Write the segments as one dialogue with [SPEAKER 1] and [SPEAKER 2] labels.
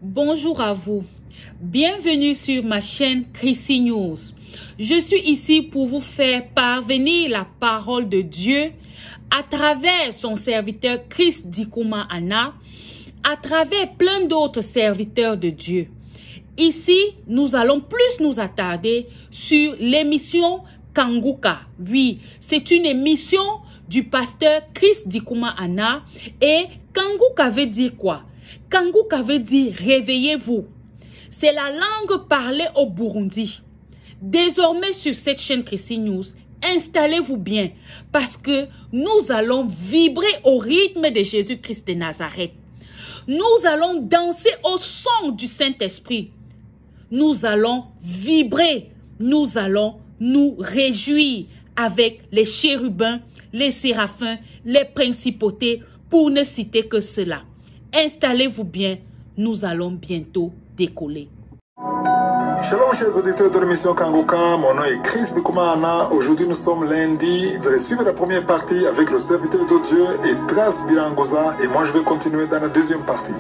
[SPEAKER 1] Bonjour à vous, bienvenue sur ma chaîne Chrissy News. Je suis ici pour vous faire parvenir la parole de Dieu à travers son serviteur Chris Dikuma Anna, à travers plein d'autres serviteurs de Dieu. Ici, nous allons plus nous attarder sur l'émission Kanguka. Oui, c'est une émission du pasteur Chris Dikuma Anna. Et Kanguka veut dire quoi? Kanguka veut dire réveillez-vous. C'est la langue parlée au Burundi. Désormais sur cette chaîne Chrissy News, installez-vous bien parce que nous allons vibrer au rythme de Jésus-Christ de Nazareth. Nous allons danser au son du Saint-Esprit. Nous allons vibrer, nous allons nous réjouir avec les chérubins, les séraphins, les principautés, pour ne citer que cela. Installez-vous bien, nous allons bientôt décoller.
[SPEAKER 2] Shalom chers auditeurs de l'émission Kanguka, mon nom est Chris Dikuma Anna. Aujourd'hui nous sommes lundi, vous allez suivre la première partie avec le serviteur de Dieu Estras Birangoza et moi je vais continuer dans la deuxième partie.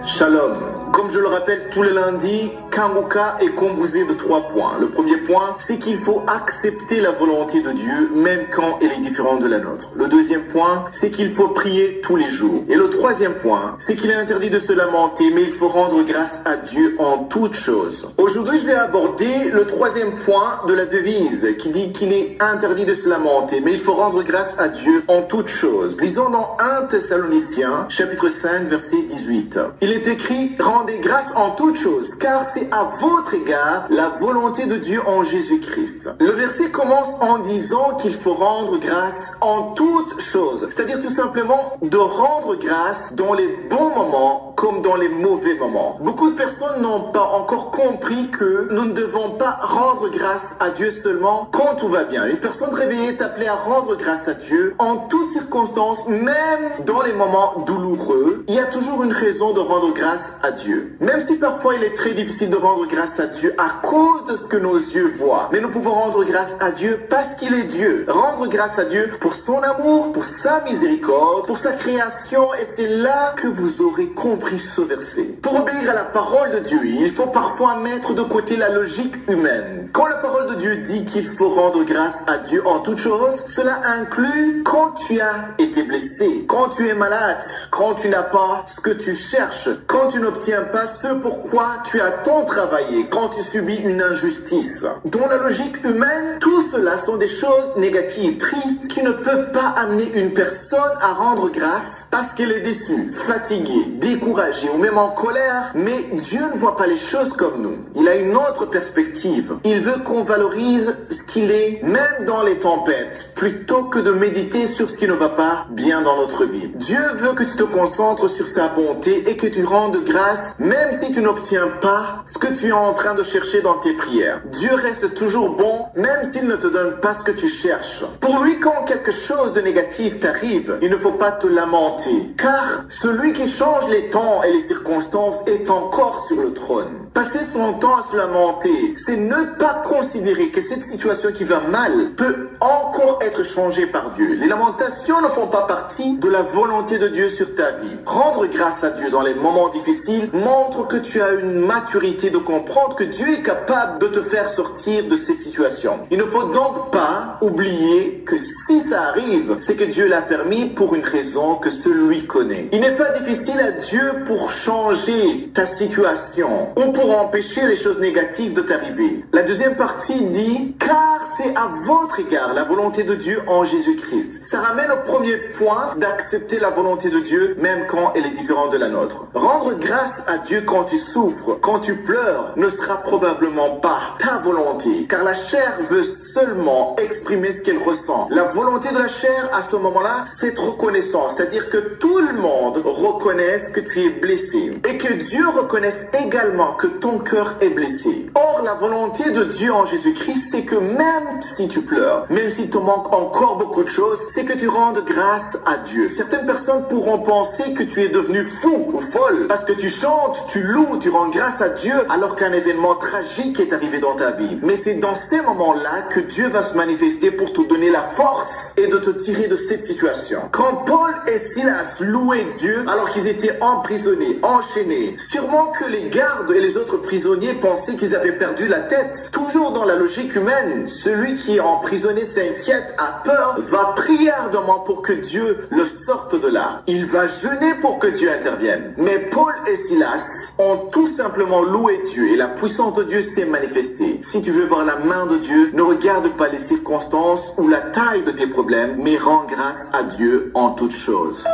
[SPEAKER 3] Shalom. Comme je le rappelle tous les lundis, Kanguka est composé de 3 points. Le premier point, c'est qu'il faut accepter la volonté de Dieu, même quand elle est différente de la nôtre. Le deuxième point, c'est qu'il faut prier tous les jours. Et le troisième point, c'est qu'il est interdit de se lamenter, mais il faut rendre grâce à Dieu en toutes choses. Aujourd'hui, je vais aborder le troisième point de la devise, qui dit qu'il est interdit de se lamenter, mais il faut rendre grâce à Dieu en toutes choses. Lisons dans 1 Thessaloniciens, chapitre 5, verset 18. Il est écrit, rendez grâce en toutes choses, car c'est à votre égard la volonté de Dieu en Jésus-Christ. Le verset commence en disant qu'il faut rendre grâce en toutes choses, c'est-à-dire tout simplement de rendre grâce dans les bons moments comme dans les mauvais moments. Beaucoup de personnes n'ont pas encore compris que nous ne devons pas rendre grâce à Dieu seulement quand tout va bien. Une personne réveillée est appelée à rendre grâce à Dieu en toutes circonstances, même dans les moments douloureux. Il y a toujours une raison de rendre grâce à Dieu. Même si parfois il est très difficile de rendre grâce à Dieu à cause de ce que nos yeux voient. Mais nous pouvons rendre grâce à Dieu parce qu'il est Dieu. Rendre grâce à Dieu pour son amour, pour sa miséricorde, pour sa création. Et c'est là que vous aurez compris ce verset. Pour obéir à la parole de Dieu, il faut parfois mettre de côté la logique humaine. Quand la parole de Dieu dit qu'il faut rendre grâce à Dieu en toutes choses, cela inclut quand tu as été blessé, quand tu es malade, quand tu n'as pas ce que tu cherches, quand tu n'obtiens pas ce pourquoi tu as tant travaillé, quand tu subis une injustice. Dans la logique humaine, tout cela sont des choses négatives, tristes, qui ne peuvent pas amener une personne à rendre grâce parce qu'elle est déçue, fatiguée, découragée ou même en colère. Mais Dieu ne voit pas les choses comme nous. Il a une autre perspective. Il veut qu'on valorise ce qu'il est, même dans les tempêtes, plutôt que de méditer sur ce qui ne va pas bien dans notre vie. Dieu veut que tu te concentres sur sa bonté et que tu rendes grâce, même si tu n'obtiens pas ce que tu es en train de chercher dans tes prières. Dieu reste toujours bon, même s'il ne te donne pas ce que tu cherches. Pour lui, quand quelque chose de négatif t'arrive, il ne faut pas te lamenter, car celui qui change les temps et les circonstances est encore sur le trône. Passer son temps à se lamenter, c'est ne pas considérer que cette situation qui va mal peut encore être changée par Dieu. Les lamentations ne font pas partie de la volonté de Dieu sur ta vie. Rendre grâce à Dieu dans les moments difficiles montre que tu as une maturité de comprendre que Dieu est capable de te faire sortir de cette situation. Il ne faut donc pas oublier que si ça arrive, c'est que Dieu l'a permis pour une raison que seul lui connaît. Il n'est pas difficile à Dieu pour changer ta situation ou pour empêcher les choses négatives de t'arriver. La deuxième partie dit, car c'est à votre égard la volonté de Dieu en Jésus-Christ. Ça ramène au premier point d'accepter la volonté de Dieu même quand elle est différente de la nôtre. Rendre grâce à Dieu quand tu souffres, quand tu pleures, ne sera probablement pas ta volonté, car la chair veut seulement exprimer ce qu'elle ressent. La volonté de la chair à ce moment-là, c'est reconnaissance, c'est-à-dire que tout le monde reconnaisse que tu es blessé et que Dieu reconnaisse également que ton cœur est blessé. Or, la volonté de Dieu en Jésus-Christ, c'est que même si tu pleures, même s'il te manque encore beaucoup de choses, c'est que tu rendes grâce à Dieu. Certaines personnes pourront penser que tu es devenu fou ou folle parce que tu chantes, tu loues, tu rends grâce à Dieu alors qu'un événement tragique est arrivé dans ta vie. Mais c'est dans ces moments-là que Dieu va se manifester pour te donner la force et de te tirer de cette situation. Quand Paul et Silas Silas louaient Dieu alors qu'ils étaient emprisonnés, enchaînés. Sûrement que les gardes et les autres prisonniers pensaient qu'ils avaient perdu la tête. Toujours dans la logique humaine, celui qui est emprisonné s'inquiète, a peur, va prier ardemment pour que Dieu le sorte de là. Il va jeûner pour que Dieu intervienne. Mais Paul et Silas ont tout simplement loué Dieu et la puissance de Dieu s'est manifestée. Si tu veux voir la main de Dieu, ne regarde pas les circonstances ou la taille de tes problèmes, mais rends grâce à Dieu en toutes choses.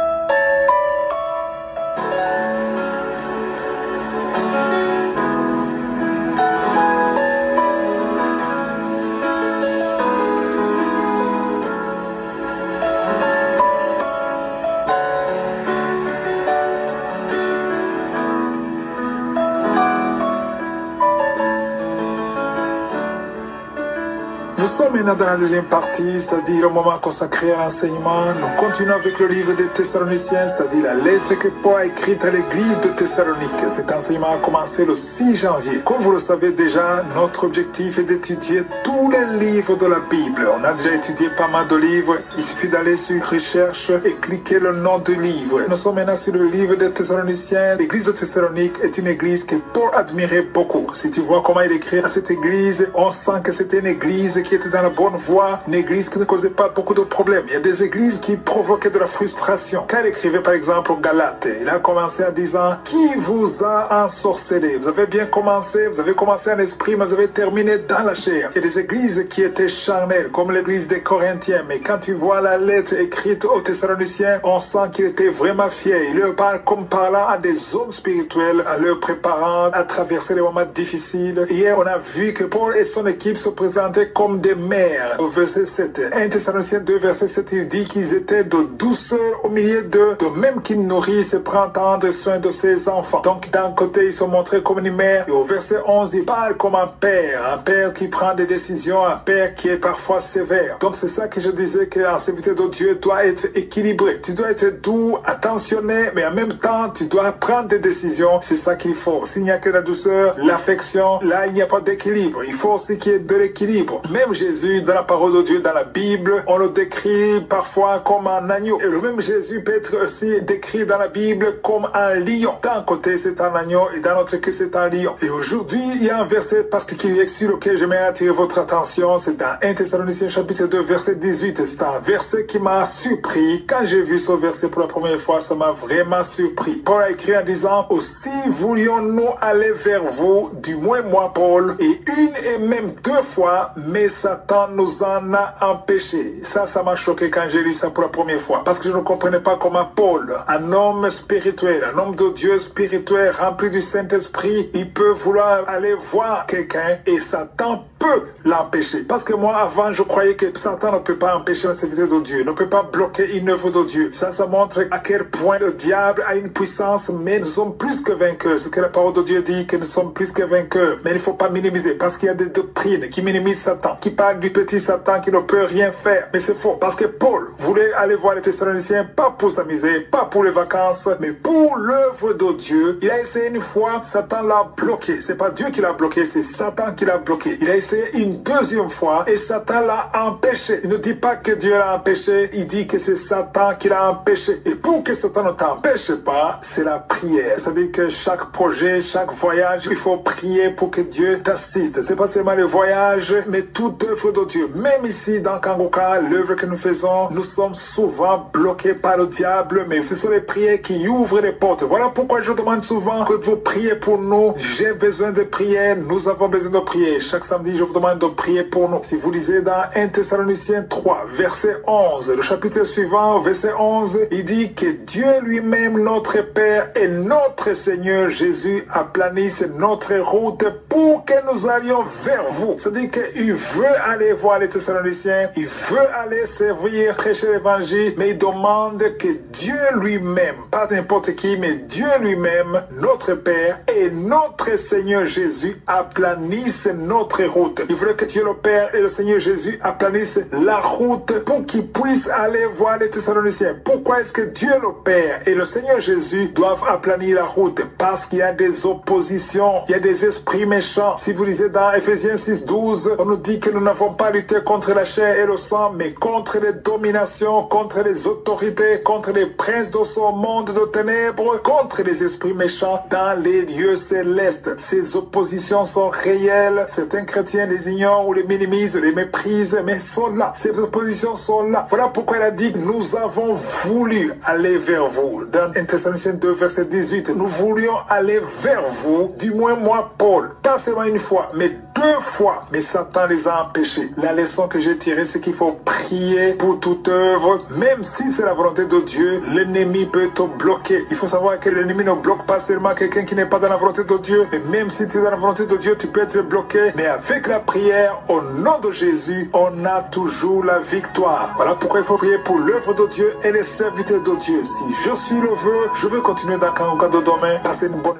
[SPEAKER 2] Nous sommes maintenant dans la deuxième partie, c'est-à-dire le moment consacré à l'enseignement. Nous continuons avec le livre des Thessaloniciens, c'est-à-dire la lettre que Paul a écrite à l'église de Thessalonique. Cet enseignement a commencé le 6 janvier. Comme vous le savez déjà, notre objectif est d'étudier tous les livres de la Bible. On a déjà étudié pas mal de livres. Il suffit d'aller sur Recherche et cliquer le nom du livre. Nous sommes maintenant sur le livre des Thessaloniciens. L'église de Thessalonique est une église que Paul admirait beaucoup. Si tu vois comment il écrit à cette église, on sent que c'était une église qui était dans la bonne voie, une église qui ne causait pas beaucoup de problèmes. Il y a des églises qui provoquaient de la frustration. Quand il écrivait par exemple aux Galates, il a commencé en disant « Qui vous a ensorcelé? Vous avez bien commencé, vous avez commencé en esprit, mais vous avez terminé dans la chair. » Il y a des églises qui étaient charnelles, comme l'église des Corinthiens, mais quand tu vois la lettre écrite aux Thessaloniciens, on sent qu'il était vraiment fier. Il leur parle comme parlant à des hommes spirituels, en leur préparant à traverser les moments difficiles. Hier, on a vu que Paul et son équipe se présentaient comme des mères. Au verset 7, 1 Thessaloniciens 2, verset 7, il dit qu'ils étaient de douceur au milieu d'eux, de même qu'ils nourrissent et prennent tendre soin de ses enfants. Donc d'un côté, ils sont montrés comme une mère, et au verset 11, il parle comme un père qui prend des décisions, un père qui est parfois sévère. Donc c'est ça que je disais qu'un serviteur de Dieu doit être équilibré. Tu dois être doux, attentionné, mais en même temps, tu dois prendre des décisions. C'est ça qu'il faut. S'il n'y a que la douceur, l'affection, là, il n'y a pas d'équilibre. Il faut aussi qu'il y ait de l'équilibre. Même Jésus, dans la parole de Dieu, dans la Bible, on le décrit parfois comme un agneau. Et le même Jésus peut être aussi décrit dans la Bible comme un lion. D'un côté, c'est un agneau et d'un autre côté, c'est un lion. Et aujourd'hui, il y a un verset particulier sur lequel j'aimerais attirer votre attention. C'est dans 1 Thessaloniciens chapitre 2, verset 18. C'est un verset qui m'a surpris. Quand j'ai vu ce verset pour la première fois, ça m'a vraiment surpris. Paul a écrit en disant « Aussi voulions-nous aller vers vous, du moins moi, Paul, et une et même deux fois, mais Satan nous en a empêché. » Ça m'a choqué quand j'ai lu ça pour la première fois. Parce que je ne comprenais pas comment Paul, un homme spirituel, un homme de Dieu spirituel, rempli du Saint-Esprit, il peut vouloir aller voir quelqu'un et Satan peut l'empêcher. Parce que moi, avant, je croyais que Satan ne peut pas empêcher un serviteur de Dieu, ne peut pas bloquer une œuvre de Dieu. Ça montre à quel point le diable a une puissance, mais nous sommes plus que vainqueurs. Ce que la parole de Dieu dit, que nous sommes plus que vainqueurs. Mais il ne faut pas minimiser, parce qu'il y a des doctrines qui minimisent Satan, qui parlent du petit Satan qui ne peut rien faire. Mais c'est faux, parce que Paul voulait aller voir les Thessaloniciens, pas pour s'amuser, pas pour les vacances, mais pour l'œuvre de Dieu. Il a essayé une fois, Satan l'a bloqué. C'est pas Dieu qui l'a bloqué, c'est Satan qui l'a bloqué. Il a essayé une deuxième fois et Satan l'a empêché. Il ne dit pas que Dieu l'a empêché, il dit que c'est Satan qui l'a empêché. Et pour que Satan ne t'empêche pas, c'est la prière. Ça veut dire que chaque projet, chaque voyage, il faut prier pour que Dieu t'assiste. C'est pas seulement le voyage, mais toute œuvre de Dieu. Même ici, dans Kangoka, l'œuvre que nous faisons, nous sommes souvent bloqués par le diable, mais ce sont les prières qui ouvrent les portes. Voilà pourquoi je demande souvent que vous priez pour nous. J'ai besoin de prière, nous avons besoin de prier. Chaque samedi, je vous demande de prier pour nous. Si vous lisez dans 1 Thessaloniciens 3, verset 11, le chapitre suivant, verset 11, il dit que Dieu lui-même, notre Père et notre Seigneur Jésus aplanisse notre route pour que nous allions vers vous. C'est-à-dire qu'il veut aller voir les Thessaloniciens, il veut aller servir, prêcher l'évangile, mais il demande que Dieu lui-même, pas n'importe qui, mais Dieu lui-même, notre Père et notre Seigneur Jésus aplanisse notre route. Il veut que Dieu le Père et le Seigneur Jésus aplanissent la route pour qu'ils puissent aller voir les Thessaloniciens. Pourquoi est-ce que Dieu le Père et le Seigneur Jésus doivent aplanir la route? Parce qu'il y a des oppositions, il y a des esprits méchants. Si vous lisez dans Ephésiens 6, 12, on nous dit que nous n'avons pas lutter contre la chair et le sang, mais contre les dominations, contre les autorités, contre les princes de ce monde de ténèbres, contre les esprits méchants dans les lieux célestes. Ces oppositions sont réelles. Certains chrétiens les ignorent ou les minimisent, les méprisent, mais sont là. Ces oppositions sont là. Voilà pourquoi elle a dit, nous avons voulu aller vers vous. Dans 1 Thessaloniciens 2, verset 18, nous voulions aller vers vous, du moins moi, Paul, pas seulement une fois, mais 2 fois, mais Satan les a empêchés. La leçon que j'ai tirée, c'est qu'il faut prier pour toute œuvre, même si c'est la volonté de Dieu, l'ennemi peut te bloquer. Il faut savoir que l'ennemi ne bloque pas seulement quelqu'un qui n'est pas dans la volonté de Dieu, mais même si tu es dans la volonté de Dieu, tu peux être bloqué, mais avec la prière, au nom de Jésus, on a toujours la victoire. Voilà pourquoi il faut prier pour l'œuvre de Dieu et les serviteurs de Dieu. Si je suis le vœu, je veux continuer dans Kanguka de demain, passer une bonne...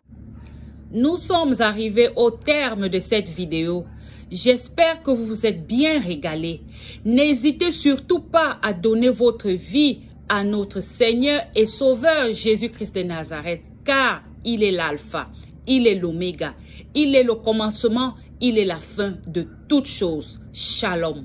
[SPEAKER 1] Nous sommes arrivés au terme de cette vidéo. J'espère que vous vous êtes bien régalés. N'hésitez surtout pas à donner votre vie à notre Seigneur et Sauveur Jésus-Christ de Nazareth, car il est l'alpha, il est l'oméga, il est le commencement, il est la fin de toutes choses. Shalom.